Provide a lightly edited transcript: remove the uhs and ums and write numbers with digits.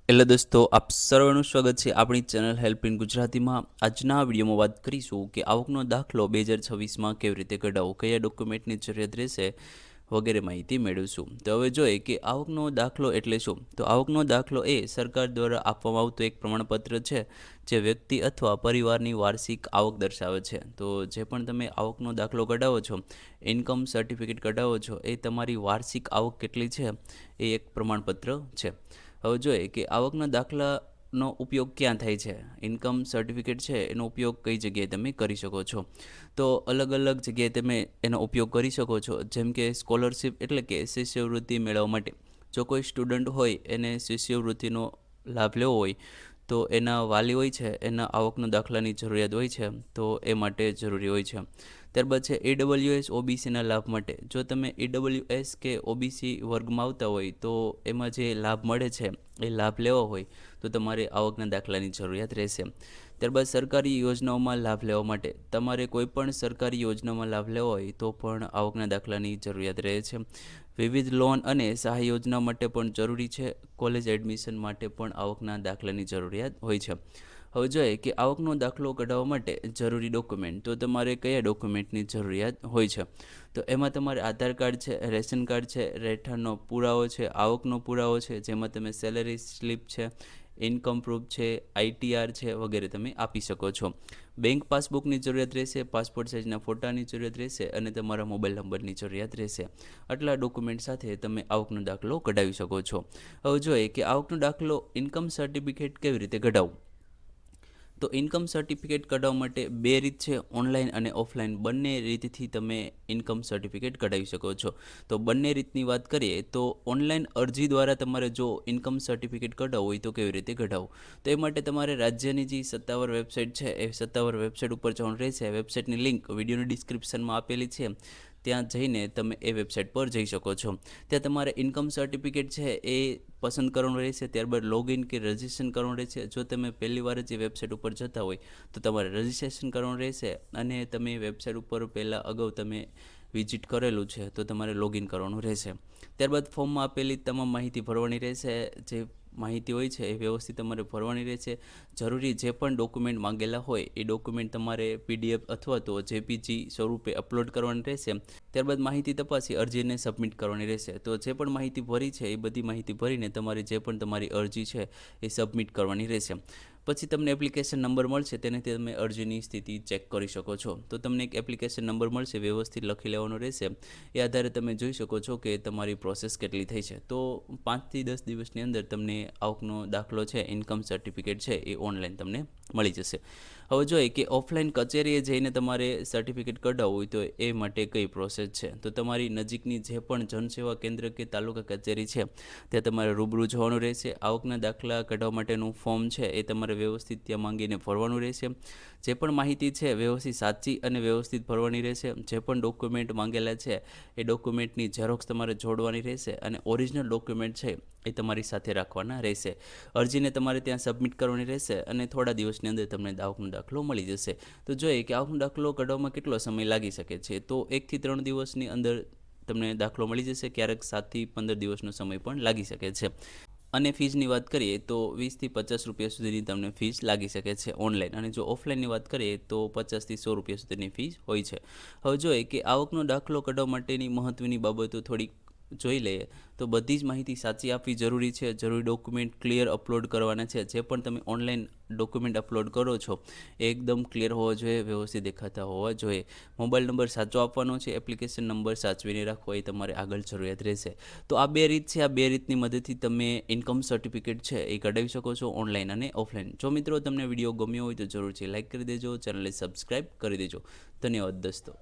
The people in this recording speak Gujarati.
એટલે દોસ્તો આપ સર્વનું સ્વાગત છે આપણી ચેનલ હેલ્પ ઇન ગુજરાતીમાં। આજના વિડીયોમાં વાત કરીશું કે આવકનો દાખલો 2026માં કેવી રીતે કઢાવવો, કયા ડોક્યુમેન્ટની જરૂરિયાત રહેશે વગેરે માહિતી મેળવીશું। તો હવે જોઈએ કે આવકનો દાખલો એટલે શું। તો આવકનો દાખલો એ સરકાર દ્વારા આપવામાં આવતું એક પ્રમાણપત્ર છે જે વ્યક્તિ અથવા પરિવારની વાર્ષિક આવક દર્શાવે છે। તો જે પણ તમે આવકનો દાખલો કઢાવો છો, ઇન્કમ સર્ટિફિકેટ કઢાવો છો, એ તમારી વાર્ષિક આવક કેટલી છે એ એક પ્રમાણપત્ર છે। હવે જોઈએ કે આવકના દાખલાનો ઉપયોગ ક્યાં થાય છે, ઇન્કમ સર્ટિફિકેટ છે એનો ઉપયોગ કઈ જગ્યાએ તમે કરી શકો છો। તો અલગ અલગ જગ્યાએ તમે એનો ઉપયોગ કરી શકો છો, જેમ કે સ્કોલરશિપ એટલે કે શિષ્યવૃત્તિ મેળવવા માટે। જો કોઈ સ્ટુડન્ટ હોય એને શિષ્યવૃત્તિનો લાભ લેવો હોય તો એના વાલી હોય છે એના આવકનો દાખલાની જરૂરિયાત હોય છે, તો એ માટે જરૂરી હોય છે। ત્યારબાદ છે ઈડબ્લ્યુએસ ઓબીસીના લાભ માટે। જો તમે ઈડબ્લ્યુએસ કે ઓબીસી વર્ગમાં આવતા હોય તો એમાં જે લાભ મળે છે એ લાભ લેવો હોય તો તમારે આવકના દાખલાની જરૂરિયાત રહેશે। ત્યારબાદ સરકારી યોજનાઓમાં લાભ લેવા માટે તમારે કોઈ પણ સરકારી યોજનામાં લાભ લેવો હોય તો પણ આવકના દાખલાની જરૂરિયાત રહે છે। વિવિધ લોન અને સહાય યોજના માટે પણ જરૂરી છે। કોલેજ એડમિશન માટે પણ આવકના દાખલાની જરૂરિયાત હોય છે। હવે જોઈએ કે આવકનો દાખલો કઢાવવા માટે જરૂરી ડોક્યુમેન્ટ, તો તમારે કયા ડોક્યુમેન્ટની જરૂરિયાત હોય છે। તો એમાં તમારે આધાર કાર્ડ છે, રેશન કાર્ડ છે, રહેઠાણનો પુરાવો છે, આવકનો પુરાવો છે જેમાં તમે સેલરી સ્લીપ છે, ઇન્કમ પ્રૂફ છે, આઈટીઆર છે વગેરે તમે આપી શકો છો। બેંક પાસબુકની જરૂરિયાત રહેશે, પાસપોર્ટ સાઇઝના ફોટાની જરૂરિયાત રહેશે અને તમારા મોબાઈલ નંબરની જરૂરિયાત રહેશે। આટલા ડોક્યુમેન્ટ સાથે તમે આવકનો દાખલો કઢાવી શકો છો। હવે જોઈએ કે આવકનો દાખલો ઇન્કમ સર્ટિફિકેટ કેવી રીતે કઢાવવું। તો ઇન્કમ સર્ટિફિકેટ કઢાવવા માટે બે રીત છે, ઓનલાઈન અને ઓફલાઈન બંને રીતથી તમે ઇન્કમ સર્ટિફિકેટ કઢાવી શકો છો। તો બંને રીતની વાત કરીએ તો ઓનલાઈન અરજી દ્વારા તમારે જો ઇન્કમ સર્ટિફિકેટ કઢાવવું હોય તો કેવી રીતે કઢાવવું। તો એ માટે તમારે રાજ્યની જે સત્તાવાર વેબસાઇટ છે એ સત્તાવાર વેબસાઇટ ઉપર જવાનું રહેશે। વેબસાઇટની લિંક વિડીયોની ડિસ્ક્રિપ્શનમાં આપેલી છે, ત્યાં જઈને તમે એ વેબસાઇટ પર જઈ શકો છો। ત્યાં તમારે ઇન્કમ સર્ટિફિકેટ છે એ પસંદ કરવાનું રહેશે, ત્યારબાદ લોગિન કે રજિસ્ટ્રેશન કરવાનું રહેશે। જો તમે પહેલી વાર જે વેબસાઇટ ઉપર જતા હોય તો તમારે રજિસ્ટ્રેશન કરવાનું રહેશે અને તમે વેબસાઇટ ઉપર પહેલાં અગાઉ તમે વિઝિટ કરેલું છે તો તમારે લોગિન કરવાનું રહેશે। ત્યારબાદ ફોર્મમાં આપેલી તમામ માહિતી ભરવાની રહેશે। જે માહિતી હોય છે એ વ્યવસ્થિત તમારે ભરવાની રહેશે। જરૂરી જે પણ ડોક્યુમેન્ટ માંગેલા હોય એ ડોક્યુમેન્ટ તમારે પીડીએફ અથવા તો જેપીજી સ્વરૂપે અપલોડ કરવાની રહેશે। ત્યારબાદ માહિતી તપાસી અરજીને સબમિટ કરવાની રહેશે। તો જે પણ માહિતી ભરી છે એ બધી માહિતી ભરીને તમારે જે પણ તમારી અરજી છે એ સબમિટ કરવાની રહેશે। પછી તમને એપ્લિકેશન નંબર મળશે, તેનાથી તમે અરજીની સ્થિતિ ચેક કરી શકો છો। તો તમને એક એપ્લિકેશન નંબર મળશે, વ્યવસ્થિત લખી લેવાનો રહેશે। એ આધારે તમે જોઈ શકો છો કે તમારી પ્રોસેસ કેટલી થઈ છે। તો 5 થી 10 દિવસની અંદર તમને આવકનો દાખલો છે, ઇન્કમ સર્ટિફિકેટ છે એ ઓનલાઈન તમને મળી જશે। હવે જોઈએ કે ઓફલાઈન કચેરીએ જઈને તમારે સર્ટિફિકેટ કઢાવવું હોય તો એ માટે કઈ પ્રોસેસ છે। તો તમારી નજીકની જે પણ જનસેવા કેન્દ્ર કે તાલુકા કચેરી છે ત્યાં તમારે રૂબરૂ જવાનું રહેશે। આવકના દાખલા કઢાવવા માટેનું ફોર્મ છે એ તમારે વ્યવસ્થિત ત્યાં માંગીને ભરવાનું રહેશે। જે પણ માહિતી છે વ્યવસ્થિત સાચી અને વ્યવસ્થિત ભરવાની રહેશે। જે પણ ડોક્યુમેન્ટ માંગેલા છે એ ડોક્યુમેન્ટની ઝેરોક્સ તમારે જોડવાની રહેશે અને ઓરિજિનલ ડોક્યુમેન્ટ છે એ તમારી સાથે રાખવાના રહેશે। અરજીને તમારે ત્યાં સબમિટ કરવાની રહેશે અને થોડા દિવસની અંદર તમને આવકનો દાખલો મળી જશે। તો જોઈએ કે આવકનો દાખલો કઢાવવામાં કેટલો સમય લાગી શકે છે। તો 1 થી 3 દિવસની અંદર તમને દાખલો મળી જશે, ક્યારેક 7 થી 15 દિવસનો સમય પણ લાગી શકે છે। અને ફીઝની વાત કરીએ તો 20 થી 50 રૂપિયા સુધીની તમને ફીસ લાગી શકે છે ઓનલાઈન, અને જો ઓફલાઈનની વાત કરીએ તો 50 થી 100 રૂપિયા સુધીની ફીસ હોય છે। હવે જોઈએ કે આવકનો દાખલો કઢાવવા માટેની મહત્વની બાબતો થોડીક જોઈ લઈએ તો બધી જ માહિતી સાચી આપવી જરૂરી છે। જરૂરી ડોક્યુમેન્ટ ક્લિયર અપલોડ કરવાના છે। જે પણ તમે ઓનલાઈન ડોક્યુમેન્ટ અપલોડ કરો છો એ એકદમ ક્લિયર હોવા જોઈએ, વ્યવસ્થિત દેખાતા હોવા જોઈએ। મોબાઈલ નંબર સાચો આપવાનો છે, એપ્લિકેશન નંબર સાચવીને રાખવો એ તમારે આગળ જરૂરિયાત રહેશે। તો આ બે રીત છે, આ બે રીતની મદદથી તમે ઇન્કમ સર્ટિફિકેટ છે એ કઢાવી શકો છો ઓનલાઈન અને ઓફલાઈન। જો મિત્રો તમને વિડીયો ગમ્યો હોય તો જરૂરથી લાઇક કરી દેજો, ચેનલને સબસ્ક્રાઈબ કરી દેજો। ધન્યવાદ દોસ્તો।